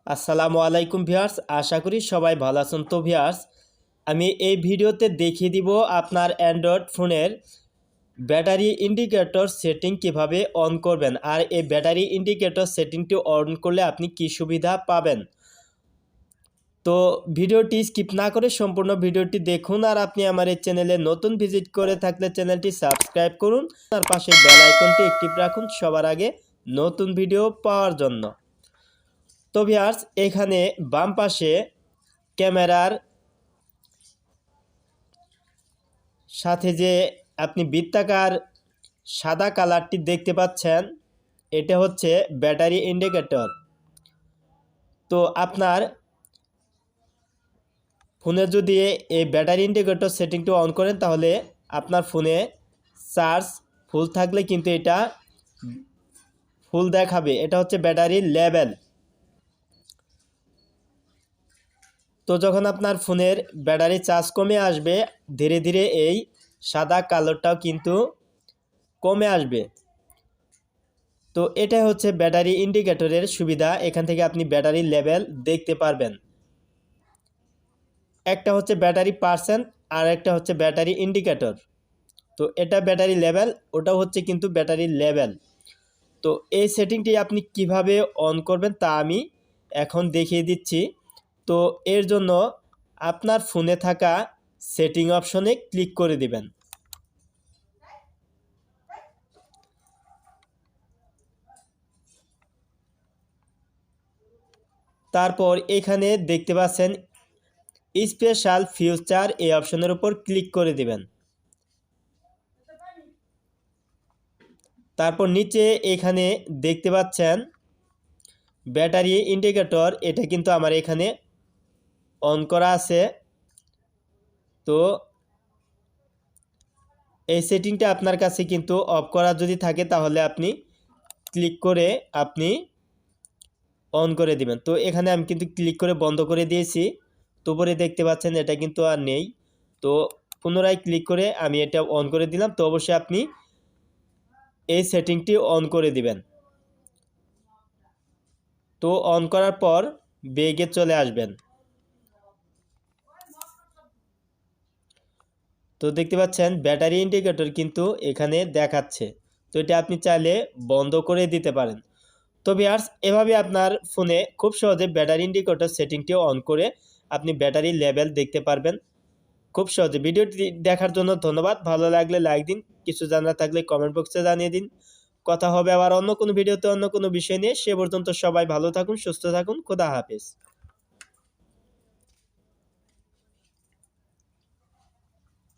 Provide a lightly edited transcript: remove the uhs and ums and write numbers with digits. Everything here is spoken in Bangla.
আসসালামু আলাইকুম ভিউয়ার্স, আশা করি সবাই ভালো আছেন। তো ভিউয়ার্স, আমি এই ভিডিওতে দেখিয়ে দিব আপনার অ্যান্ড্রয়েড ফোনের ব্যাটারি ইন্ডিকেটর সেটিং কিভাবে অন করবেন, আর এই ব্যাটারি ইন্ডিকেটর সেটিংটি অন করলে আপনি কি সুবিধা পাবেন। তো ভিডিওটি স্কিপ না করে সম্পূর্ণ ভিডিওটি দেখুন। আর আপনি আমার এই চ্যানেলে নতুন ভিজিট করে থাকলে চ্যানেলটি সাবস্ক্রাইব করুন, আর পাশের বেল আইকনটি অ্যাক্টিভ রাখুন সবার আগে নতুন ভিডিও পাওয়ার জন্য। তো ভিউয়ার্স, এখানে বাম পাশে ক্যামেরার সাথে যে আপনি বৃত্তাকার সাদা কালারটি দেখতে পাচ্ছেন, এটা হচ্ছে ব্যাটারি ইন্ডিকেটর। তো আপনার ফোনে যদি এই ব্যাটারি ইন্ডিকেটর সেটিংটি অন করেন, তাহলে আপনার ফোনে চার্জ ফুল থাকলে কিন্তু এটা ফুল দেখাবে। এটা হচ্ছে ব্যাটারির লেভেল। তো যখন আপনার ফোনের ব্যাটারি চার্জ কমে আসবে, ধীরে ধীরে এই সাদা কালারটাও কিন্তু কমে আসবে। তো এটাই হচ্ছে ব্যাটারি ইন্ডিকেটরের সুবিধা। এখান থেকে আপনি ব্যাটারির লেভেল দেখতে পারবেন। একটা হচ্ছে ব্যাটারি পার্সেন্ট, আর একটা হচ্ছে ব্যাটারি ইন্ডিকেটর। তো এটা ব্যাটারি লেভেল, ওটাও হচ্ছে কিন্তু ব্যাটারির লেভেল। তো এই সেটিংটি আপনি কিভাবে অন করবেন তা আমি এখন দেখিয়ে দিচ্ছি। তো এর জন্য আপনার ফোনে থাকা সেটিং অপশনে ক্লিক করে দিবেন। তারপর এখানে দেখতে পাচ্ছেন স্পেশাল ফিউচার, এই অপশনের উপর ক্লিক করে দিবেন। তারপর নিচে এখানে দেখতে পাচ্ছেন ব্যাটারি ইন্ডিকেটর, এটা কিন্তু আমার এখানে অন করা আছে। তো এই সেটিংটা আপনার কাছে কিন্তু অফ করা যদি থাকে, তাহলে আপনি ক্লিক করে আপনি অন করে দিবেন। তো এখানে আমি কিন্তু ক্লিক করে বন্ধ করে দিয়েছি। তো উপরে দেখতে পাচ্ছেন এটা কিন্তু আর নেই। তো পুনরায় ক্লিক করে আমি এটা অন করে দিলাম। তো অবশ্যই আপনি এই সেটিংটি অন করে দিবেন। তো অন করার পর ব্যাগে চলে আসবেন। তো দেখতে পাচ্ছেন ব্যাটারি ইন্ডিকেটর কিন্তু এখানে দেখাচ্ছে। তো এটা আপনি চাইলে বন্ধ করে দিতে পারেন। তো ভিউয়ার্স, এভাবে আপনার ফোনে খুব সহজে ব্যাটারি ইন্ডিকেটর সেটিংটি অন করে আপনি ব্যাটারি লেভেল দেখতে পারবেন খুব সহজে। ভিডিওটি দেখার জন্য ধন্যবাদ। ভালো লাগলে লাইক দিন, কিছু জানার থাকলে কমেন্ট বক্সে জানিয়ে দিন। কথা হবে আবার অন্য কোনো ভিডিওতে অন্য কোনো বিষয় নিয়ে। সে পর্যন্ত সবাই ভালো থাকুন, সুস্থ থাকুন। খোদা হাফেজ।